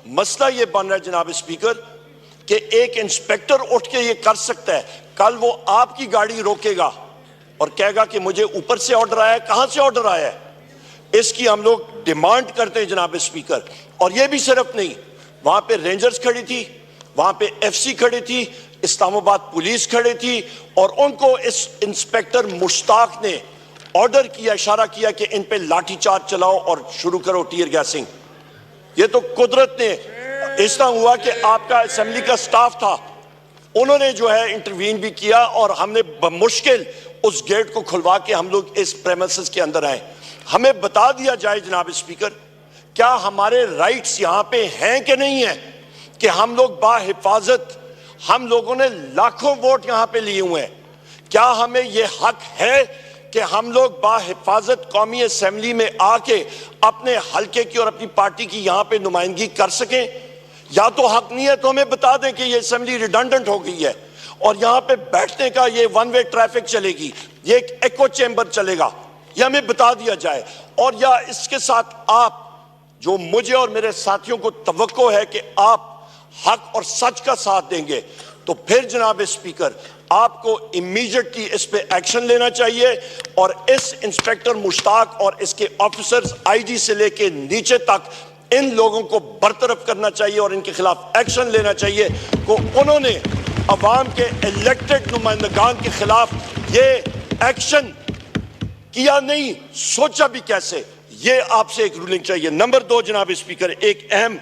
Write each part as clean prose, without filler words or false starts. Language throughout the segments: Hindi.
मसला ये बन रहा है जनाब स्पीकर कि एक इंस्पेक्टर उठ के ये कर सकता है, कल वो आपकी गाड़ी रोकेगा और कहेगा कि मुझे ऊपर से ऑर्डर आया है। कहां से ऑर्डर आया है, इसकी हम लोग डिमांड करते हैं जनाब स्पीकर। और ये भी सिर्फ नहीं, वहां पे रेंजर्स खड़ी थी, वहां पे एफसी खड़ी थी, इस्लामाबाद पुलिस खड़ी थी और उनको इस इंस्पेक्टर मुश्ताक ने ऑर्डर किया, इशारा किया कि इन पे लाठीचार्ज चलाओ और शुरू करो टीयर गैसिंग। ये तो कुदरत ने, इस तरह हुआ कि आपका असेंबली का स्टाफ था, उन्होंने जो है इंटरवीन भी किया और हमने बमुश्किल उस गेट को खुलवा के हम लोग इस प्रेमिसेस के अंदर आए। हमें बता दिया जाए जनाब स्पीकर, क्या हमारे राइट्स यहां पे हैं कि नहीं है कि हम लोग बाहिफाजत, हम लोगों ने लाखों वोट यहां पे लिए हुए हैं, क्या हमें यह हक है कि हम लोग बाहिफाजत कौमी असेंबली में आके अपने हल्के की और अपनी पार्टी की यहां पे नुमाइंदगी कर सकें? या तो हक नहीं है तो हमें बता दें कि ये असेंबली रिडंडेंट हो गई है और यहां पे बैठने का ये वन वे ट्रैफिक चलेगी, ये एक एको चेंबर चलेगा, यह हमें बता दिया जाए। और या इसके साथ आप, जो मुझे और मेरे साथियों को तवक्को है कि आप हक और सच का साथ देंगे, तो फिर जनाब स्पीकर आपको इमीडिएटली इस पे एक्शन लेना चाहिए और इस इंस्पेक्टर मुश्ताक और इसके ऑफिसर्स आईजी से लेके नीचे तक इन लोगों को बरतरफ करना चाहिए और इनके खिलाफ एक्शन लेना चाहिए को उन्होंने अवाम के इलेक्टेड नुमाइंदगान के खिलाफ ये एक्शन किया नहीं, सोचा भी कैसे, ये आपसे एक रूलिंग चाहिए। नंबर 2 जनाब स्पीकर, एक अहम,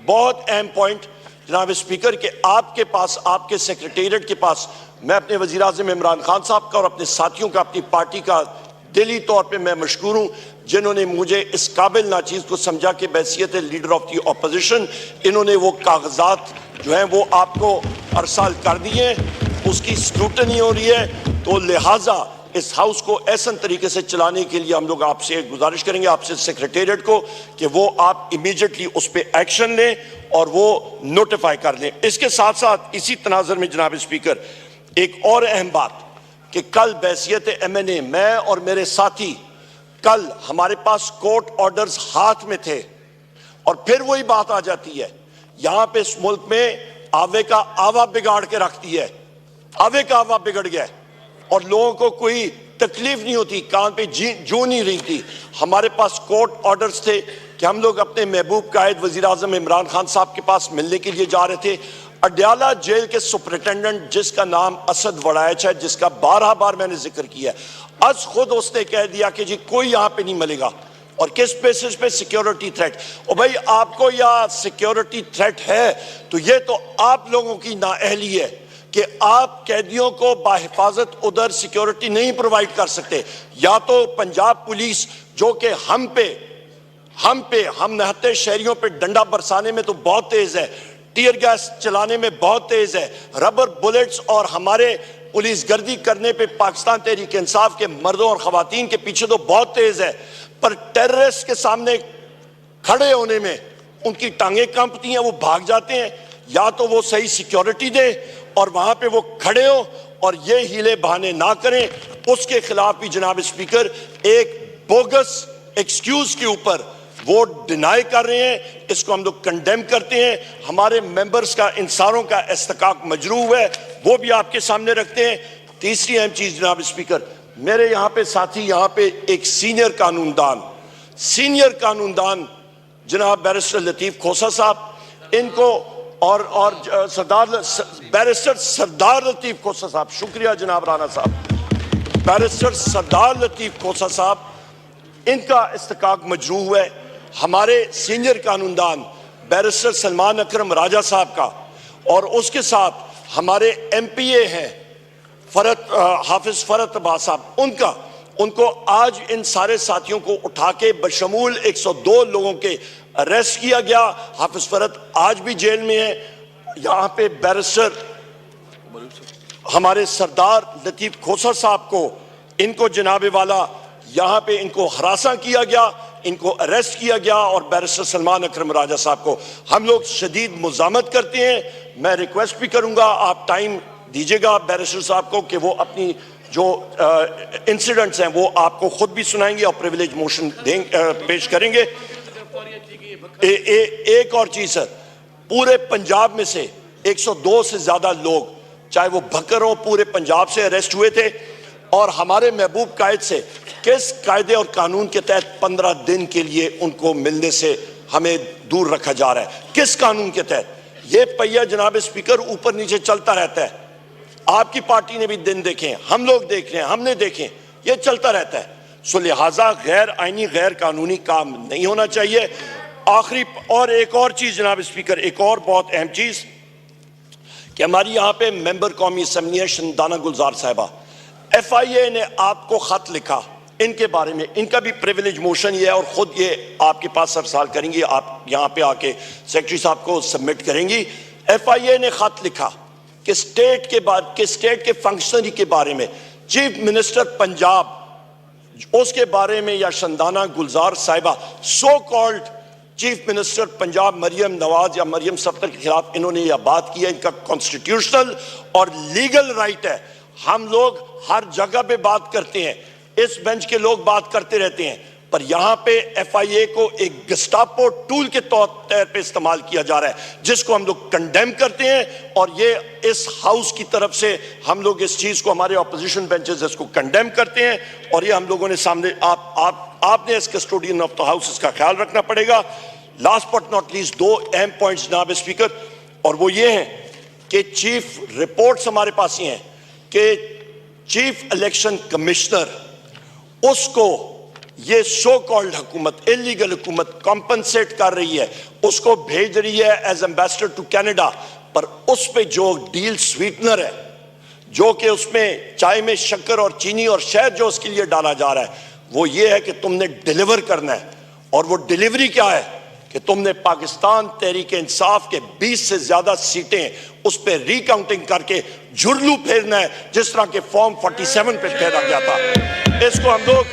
बहुत अहम पॉइंट जनाब स्पीकर के आपके पास, आपके सेक्रेटेरिएट के पास, मैं अपने वज़ीर आज़म इमरान खान साहब का और अपने साथियों का, अपनी पार्टी का दिली तौर पे मैं मशकूर हूँ जिन्होंने मुझे इस काबिल नाचीज़ को समझा कि बैसियत लीडर ऑफ दी अपोजिशन इन्होंने वो कागजात जो हैं वो आपको अरसाल कर दिए, उसकी स्क्रूटनी हो रही है, तो लिहाजा इस हाउस को ऐसा तरीके से चलाने के लिए हम लोग आपसे गुजारिश करेंगे, आपसे सेक्रेटेरिएट को, कि वो आप इमीडिएटली उस पर एक्शन लें और वो नोटिफाई कर लें। इसके साथ साथ इसी तनाज़ुर में जनाब स्पीकर एक और अहम बात कि कल बैसियत MNA, मैं और मेरे साथी, कल हमारे पास कोर्ट ऑर्डर्स हाथ में थे और फिर वही बात आ जाती है, यहां पे इस मुल्क में आवे का आवा बिगाड़ के रखती है, आवे का आवा बिगड़ गया और लोगों को कोई तकलीफ नहीं होती, कान पे जू नहीं रही थी। हमारे पास कोर्ट ऑर्डर्स थे कि हम लोग अपने महबूब कायद वज़ीर आज़म इमरान खान साहब के पास मिलने के लिए जा रहे थे। अडयाला जेल के सुपरिटेंडेंट जिसका नाम असद वड़ाइच है, जिसका 12 बार मैंने जिक्र किया, आज खुद उसने कह दिया कि जी कोई यहाँ पे नहीं मिलेगा। और किस बेसिस पे? Security threat. और भाई आपको या सिक्योरिटी थ्रेट है तो ये तो आप लोगों की नाअहली है कि आप कैदियों को बाहिफाजत उधर सिक्योरिटी नहीं प्रोवाइड कर सकते। या तो पंजाब पुलिस जो कि हम नहते शहरियों पे डंडा बरसाने में तो बहुत तेज है, टीयर गैस चलाने में बहुत तेज है, रबर बुलेट्स और हमारे पुलिस गर्दी करने पे पाकिस्तान तहरीक इंसाफ के मर्दों और खवातीन के पीछे तो बहुत तेज है, पर टेररिस्ट के सामने खड़े होने में उनकी टांगें कांपती हैं, वो भाग जाते हैं। या तो वो सही सिक्योरिटी दे और वहां पे वो खड़े हो और ये हीले बहाने ना करें। उसके खिलाफ भी जनाब स्पीकर एक बोगस एक्सक्यूज के ऊपर वोट डिनाई कर रहे हैं, इसको हम लोग कंडेम करते हैं। हमारे मेंबर्स का, इंसानों का इस्तिकाक मजरूह है, वो भी आपके सामने रखते हैं। तीसरी अहम चीज जनाब स्पीकर, मेरे यहाँ पे साथी, यहाँ पे एक सीनियर कानूनदान जनाब बैरिस्टर लतीफ खोसा साहब, इनको और बैरिस्टर सरदार लतीफ खोसा साहब, शुक्रिया जनाब राना साहब, बैरिस्टर सरदार लतीफ खोसा साहब, इनका इस्तिकाक मजरूह है। हमारे सीनियर कानूनदान बैरिस्टर सलमान अकरम राजा साहब का, और उसके साथ हमारे MPA हैं हाफिज फरत अब्बास साहब, उनको आज इन सारे साथियों को उठा के बशमूल 102 लोगों के अरेस्ट किया गया। हाफिज फरत आज भी जेल में है। यहाँ पे बैरिस्टर हमारे सरदार लतीफ खोसा साहब को, इनको जनाबे वाला यहाँ पे इनको हरासा किया गया, इनको अरेस्ट किया गया, और बैरिस्टर सलमान अकरम राजा साहब को हम लोग शदीद मुज़ामत करते हैं। मैं रिक्वेस्ट भी करूंगा, आप टाइम दीजिएगा बैरिस्टर साहब को कि वो अपनी जो इंसिडेंट्स हैं वो आपको खुद भी सुनाएंगे और प्रिविलेज मोशन पेश करेंगे। एक और चीज सर, पूरे पंजाब में से 102 से ज्यादा लोग, चाहे वो भक्कर हो, पूरे पंजाब से अरेस्ट हुए थे। और हमारे महबूब कायद से किस कायदे और कानून के तहत 15 दिन के लिए उनको मिलने से हमें दूर रखा जा रहा है? किस कानून के तहत? ये पहिया जनाब स्पीकर ऊपर नीचे चलता रहता है। आपकी पार्टी ने भी दिन देखे, हम लोग देख रहे हैं, हमने देखे, ये चलता रहता है। सो लिहाजा गैर आईनी गैर कानूनी काम नहीं होना चाहिए। आखिरी और एक और चीज जनाब स्पीकर, एक और बहुत अहम चीज कि हमारी यहाँ पे मेंबर कौमी असम्बली है शंदाना गुलजार साहिबा, FIA ने आपको खत लिखा इनके बारे में, इनका भी प्रिविलेज मोशन ये है और खुद ये आपके पास अरसाल करेंगी, आप यहाँ पे आके सेक्रेटरी साहब को सबमिट करेंगी। FIA ने खत लिखा कि स्टेट के फंक्शनरी के बारे में, चीफ मिनिस्टर पंजाब उसके बारे में, या Shandana Gulzar Sahiba so called chief minister Punjab Maryam Nawaz या मरियम सफ्तर के खिलाफ इन्होंने यह बात की है। इनका कॉन्स्टिट्यूशनल और लीगल राइट है। हम लोग हर जगह पे बात करते हैं, इस बेंच के लोग बात करते रहते हैं, पर यहां पे FIA को एक गस्टापो टूल के तौर पे इस्तेमाल किया जा रहा है, जिसको हम लोग कंडेम करते हैं। और ये इस हाउस की तरफ से हम लोग इस चीज को, हमारे ऑपोजिशन बेंचेस इसको कंडेम करते हैं। और ये हम लोगों ने सामने आपने as custodian of the house इसका ख्याल रखना पड़ेगा। लास्ट बट नॉट लीस्ट 2 अहम पॉइंट्स जनाब स्पीकर, और वो ये हैं कि चीफ रिपोर्ट्स हमारे पास ही हैं कि चीफ इलेक्शन कमिश्नर उसको ये सो कॉल्ड हुकूमत, इलीगल हुकूमत कॉम्पनसेट कर रही है, उसको भेज रही है एज एम्बेसडर टू कनाडा, पर उस पे जो डील स्वीटनर है, जो कि उसमें चाय में शक्कर और चीनी और शहद जो उसके लिए डाला जा रहा है, वो ये है कि तुमने डिलीवर करना है। और वो डिलीवरी क्या है कि तुमने पाकिस्तान तहरीक इंसाफ के 20 से ज्यादा सीटें उस पर रिकाउंटिंग करके झुरलू फेरना है, जिस तरह के फॉर्म 47 पे फेरा गया था। इसको हम लोग,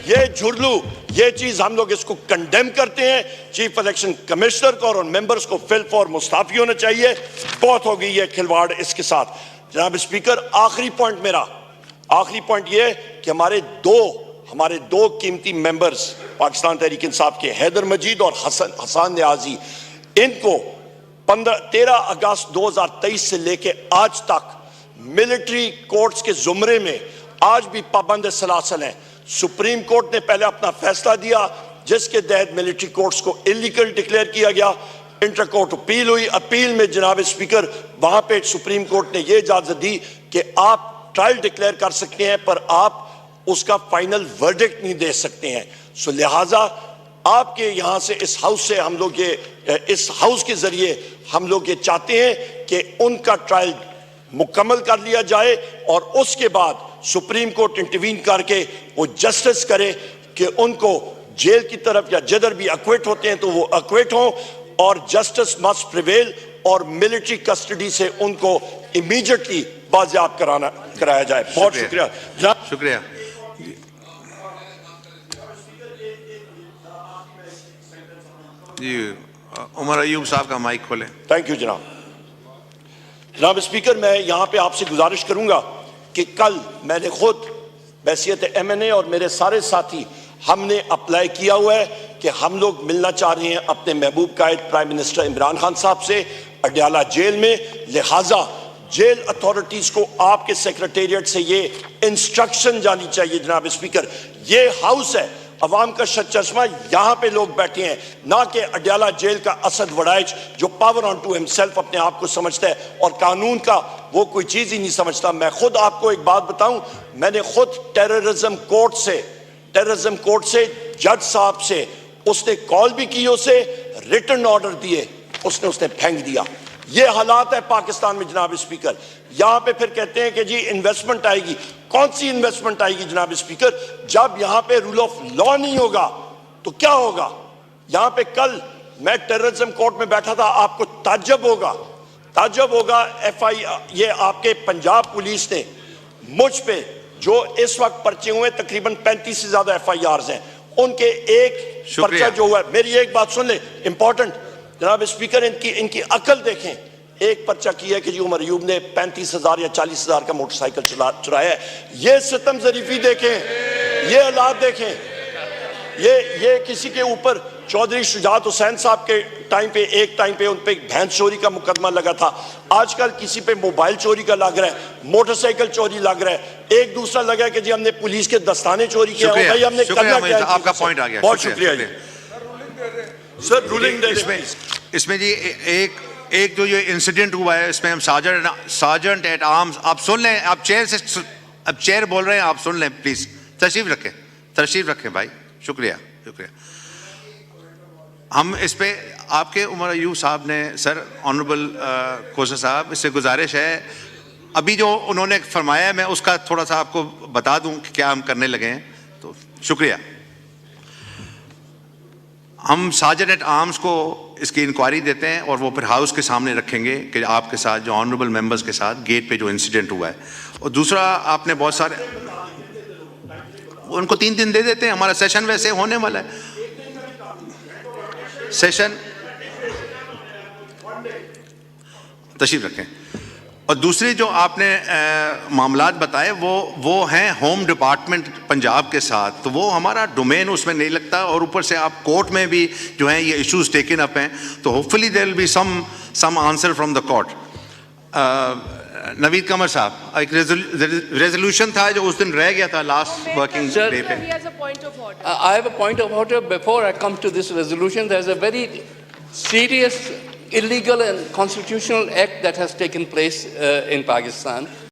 ये झुरलू, ये चीज हम लोग इसको कंडेम करते हैं। चीफ इलेक्शन कमिश्नर को और उन मेंबर्स को फिल फॉर मुस्ताफी होना चाहिए। बहुत हो गई है खिलवाड़ इसके साथ। जनाब स्पीकर, आखिरी पॉइंट मेरा, आखिरी पॉइंट ये कि हमारे दो कीमती मेंबर्स पाकिस्तान तहरीक इंसाफ के, हैदर मजीद और हसन न्याजी, इनको 13 अगस्त 2023 से लेके आज तक मिलिट्री कोर्ट्स के जुमरे में आज भी पाबंद सलासल हैं। सुप्रीम कोर्ट ने पहले अपना फैसला दिया जिसके तहत मिलिट्री कोर्ट्स को इलीगल डिक्लेयर किया गया। इंटर कोर्ट अपील हुई, अपील में जनाब स्पीकर वहां पे सुप्रीम कोर्ट ने यह इजाजत दी कि आप ट्रायल डिक्लेयर कर सकते हैं, पर आप उसका फाइनल वर्डिक्ट नहीं दे सकते हैं। सो लिहाजा आपके यहां से, इस हाउस से हम लोग ये, इस हाउस के जरिए हम लोग ये चाहते हैं कि उनका ट्रायल मुकम्मल कर लिया जाए और उसके बाद सुप्रीम कोर्ट इंटरवीन करके वो जस्टिस करे कि उनको जेल की तरफ या जिधर भी अक्विट होते हैं तो वो अक्विट हों, और जस्टिस मस्ट प्रिवेल और मिलिट्री कस्टडी से उनको इमीडिएटली बाजियाब कराया जाए। बहुत शुक्रिया। शुक्रिया। जी, उमर अयूब साहब का माइक खोलें। थैंक यू जनाब स्पीकर, मैं यहां पे आपसे गुजारिश करूंगा कि कल मैंने खुद हैसियत MNA और मेरे सारे साथी हमने अप्लाई किया हुआ है कि हम लोग मिलना चाह रहे हैं अपने महबूब कायद प्राइम मिनिस्टर इमरान खान साहब से अडयाला जेल में। लिहाजा जेल अथॉरिटीज को आपके सेक्रेटेरिएट से ये इंस्ट्रक्शन जानी चाहिए जनाब स्पीकर, ये हाउस है, अवाम का चश्मा, यहां पे लोग बैठे हैं, ना कि अडयाला जेल का असद वड़ाइच जो पावर ऑन टू हिमसेल्फ अपने आप को समझता है और कानून का वो कोई चीज ही नहीं समझता। मैं खुद आपको एक बात बताऊं, मैंने खुद टेररिज्म कोर्ट से जज साहब से उसने कॉल भी की, उसे रिटन ऑर्डर दिए, उसने फेंक दिया। ये हालात है पाकिस्तान में जनाब स्पीकर। यहां पे फिर कहते हैं कि जी इन्वेस्टमेंट आएगी। कौन सी इन्वेस्टमेंट आएगी जनाब स्पीकर? जब यहां पे रूल ऑफ लॉ नहीं होगा तो क्या होगा? यहां पे कल मैं टेररिज्म कोर्ट में बैठा था, आपको ताज्जुब होगा ये आपके पंजाब पुलिस ने मुझ पे जो इस वक्त पर्चे हुए तकरीबन 35 से ज्यादा FIRs हैं, उनके एक पर्चा जो हुआ है, मेरी एक बात सुन ले इंपॉर्टेंट जनाब स्पीकर, इनकी अकल देखें। एक पर्चा किया कि जी उमर अयूब ने 35,000 या 40,000 का मोटरसाइकिल चुराया है। ये सितम जरीफी देखें, ये हालात देखें, ये किसी के ऊपर चौधरी शुजात हुसैन साहब के टाइम पे उन पे भैंस चोरी का मुकदमा लगा था। आजकल किसी पे मोबाइल चोरी का लग रहा है, मोटरसाइकिल चोरी लग रहा है, एक दूसरा लगा है कि जी हमने पुलिस के दस्ताने चोरी किया। शुक्रिया, भाई हमने शुक्रिया, करना क्या है? आपका पॉइंट आ गया। बहुत शुक्रिया जी। सर रूलिंग दे दें। इसमें जी एक जो ये इंसिडेंट हुआ है, इसमें हम सार्जेंट एट आर्म्स, आप सुन लें, आप चेयर बोल रहे हैं, आप सुन लें प्लीज। तशरीफ रखें भाई, शुक्रिया। हम इस पे आपके उमर अयूब साहब ने, सर ऑनरेबल खोसा साहब, इससे गुजारिश है, अभी जो उन्होंने फरमाया मैं उसका थोड़ा सा आपको बता दूं कि क्या हम करने लगे हैं, तो शुक्रिया। हम सार्जेंट एट आर्म्स को इसकी इंक्वायरी देते हैं और वो फिर हाउस के सामने रखेंगे कि आपके साथ जो ऑनरेबल मेंबर्स के साथ गेट पे जो इंसिडेंट हुआ है। और दूसरा, आपने बहुत सारे, उनको 3 दिन दे देते हैं, हमारा सेशन वैसे होने वाला है। सेशन तशरीफ रखें। और दूसरी जो आपने मामलात बताए वो हैं होम डिपार्टमेंट पंजाब के साथ, तो वो हमारा डोमेन उसमें नहीं लगता, और ऊपर से आप कोर्ट में भी जो हैं ये इश्यूज टेकन अप हैं, तो hopefully there will be some answer from the court. Naveed Qamar साहब, एक रेजोल्यूशन था जो उस दिन रह गया था लास्ट वर्किंग डे पे। He has a point of order. I have a point of order. Before I come to this resolution, there's a very serious illegal and constitutional act that has taken place in Pakistan.